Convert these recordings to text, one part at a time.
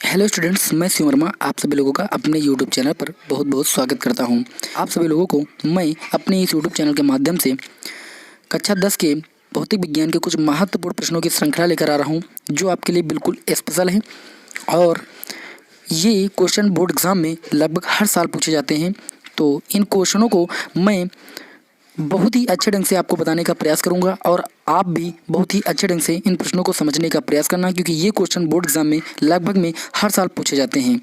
Hello students, मैं शिव वर्मा आप सभी लोगों का अपने यूट्यूब चैनल पर बहुत बहुत स्वागत करता हूं। आप सभी लोगों को मैं अपने इस यूट्यूब चैनल के माध्यम से कक्षा 10 के भौतिक विज्ञान के कुछ महत्वपूर्ण प्रश्नों की श्रृंखला लेकर आ रहा हूं, जो आपके लिए बिल्कुल स्पेशल है। और ये क्वेश्चन बोर्ड एग्ज़ाम में लगभग हर साल पूछे जाते हैं। तो इन क्वेश्चनों को मैं बहुत ही अच्छे ढंग से आपको बताने का प्रयास करूंगा और आप भी बहुत ही अच्छे ढंग से इन प्रश्नों को समझने का प्रयास करना, क्योंकि ये क्वेश्चन बोर्ड एग्जाम में लगभग हर साल पूछे जाते हैं।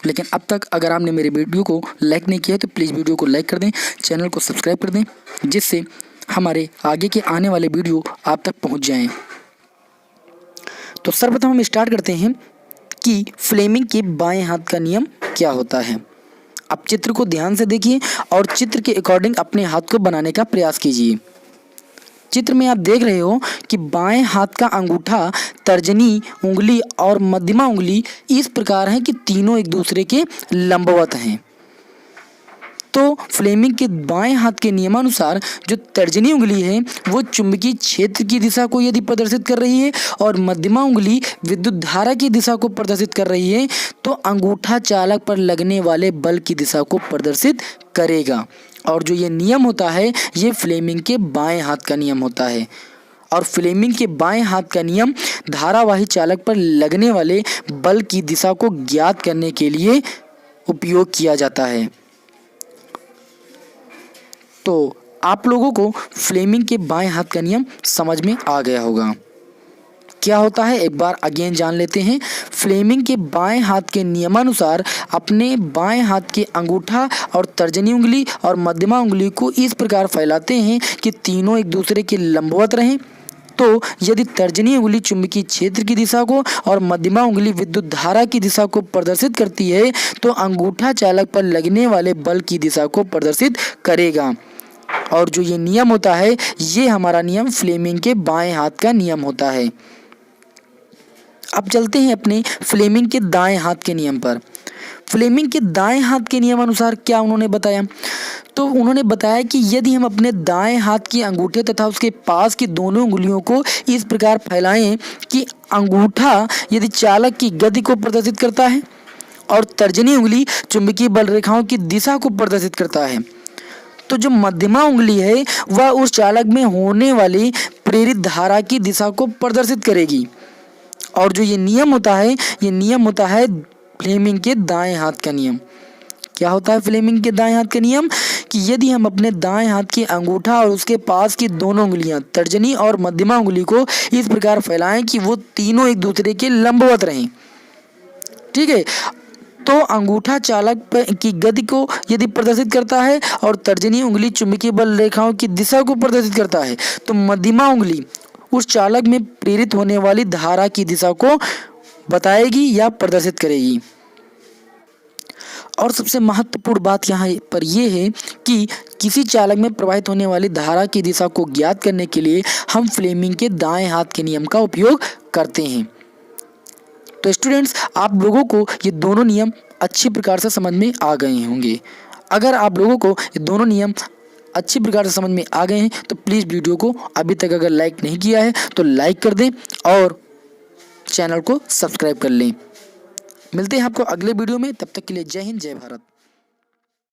लेकिन अब तक अगर आपने मेरे वीडियो को लाइक नहीं किया है तो प्लीज़ वीडियो को लाइक कर दें, चैनल को सब्सक्राइब कर दें, जिससे हमारे आगे के आने वाले वीडियो आप तक पहुँच जाएँ। तो सर्वप्रथम हम स्टार्ट करते हैं कि फ्लेमिंग के बाएँ हाथ का नियम क्या होता है। आप चित्र को ध्यान से देखिए और चित्र के अकॉर्डिंग अपने हाथ को बनाने का प्रयास कीजिए। चित्र में आप देख रहे हो कि बाएं हाथ का अंगूठा, तर्जनी उंगली और मध्यमा उंगली इस प्रकार हैं कि तीनों एक दूसरे के लंबवत हैं। तो फ्लेमिंग के बाएं हाथ के नियमानुसार जो तर्जनी उंगली है वो चुंबकीय क्षेत्र की दिशा को यदि प्रदर्शित कर रही है और मध्यमा उंगली विद्युत धारा की दिशा को प्रदर्शित कर रही है, तो अंगूठा चालक पर लगने वाले बल की दिशा को प्रदर्शित करेगा। और जो ये नियम होता है ये फ्लेमिंग के बाएं हाथ का नियम होता है। और फ्लेमिंग के बाएं हाथ का नियम धारावाही चालक पर लगने वाले बल की दिशा को ज्ञात करने के लिए उपयोग किया जाता है। तो आप लोगों को फ्लेमिंग के बाएं हाथ का नियम समझ में आ गया होगा। क्या होता है एक बार अगेन जान लेते हैं। फ्लेमिंग के बाएं हाथ के नियमानुसार अपने बाएं हाथ के अंगूठा और तर्जनी उंगली और मध्यमा उंगली को इस प्रकार फैलाते हैं कि तीनों एक दूसरे के लंबवत रहें। तो यदि तर्जनी उंगली चुंबकीय क्षेत्र की दिशा को और मध्यमा उंगली विद्युत धारा की दिशा को प्रदर्शित करती है, तो अंगूठा चालक पर लगने वाले बल की दिशा को प्रदर्शित करेगा। और जो ये नियम होता है ये हमारा नियम फ्लेमिंग के बाएं हाथ का नियम होता है। अब चलते हैं अपने फ्लेमिंग के दाएं हाथ के नियम पर। फ्लेमिंग के दाएं हाथ के नियम अनुसार क्या उन्होंने बताया, तो उन्होंने बताया कि यदि हम अपने दाएं हाथ के अंगूठे तथा उसके पास की दोनों उंगलियों को इस प्रकार फैलाएं कि अंगूठा यदि चालक की गति को प्रदर्शित करता है और तर्जनी उंगली चुंबकीय बल रेखाओं की दिशा को प्रदर्शित करता है, तो जो मध्यमा उंगली है वह उस चालक में होने वाली प्रेरित धारा की दिशा को प्रदर्शित करेगी। और जो ये नियम होता है फ्लेमिंग के दाएं हाथ का नियम। क्या होता है फ्लेमिंग के दाएं हाथ का नियम कि यदि हम अपने दाएं हाथ के अंगूठा और उसके पास की दोनों उंगलियां तर्जनी और मध्यमा उंगली को इस प्रकार फैलाएं कि वो तीनों एक दूसरे के लंबवत रहें, ठीक है। तो अंगूठा चालक की गति को यदि प्रदर्शित करता है और तर्जनी उंगली चुंबकीय बल रेखाओं की दिशा को प्रदर्शित करता है, तो मध्यमा उंगली उस चालक में प्रेरित होने वाली धारा की दिशा को बताएगी या प्रदर्शित करेगी। और सबसे महत्वपूर्ण बात यहाँ पर यह है कि किसी चालक में प्रवाहित होने वाली धारा की दिशा को ज्ञात करने के लिए हम फ्लेमिंग के दाएं हाथ के नियम का उपयोग करते हैं। तो स्टूडेंट्स, आप लोगों को ये दोनों नियम अच्छी प्रकार से समझ में आ गए होंगे। अगर आप लोगों को ये दोनों नियम अच्छी प्रकार से समझ में आ गए हैं तो प्लीज़ वीडियो को अभी तक अगर लाइक नहीं किया है तो लाइक कर दें और चैनल को सब्सक्राइब कर लें। मिलते हैं आपको अगले वीडियो में, तब तक के लिए जय हिंद जय भारत।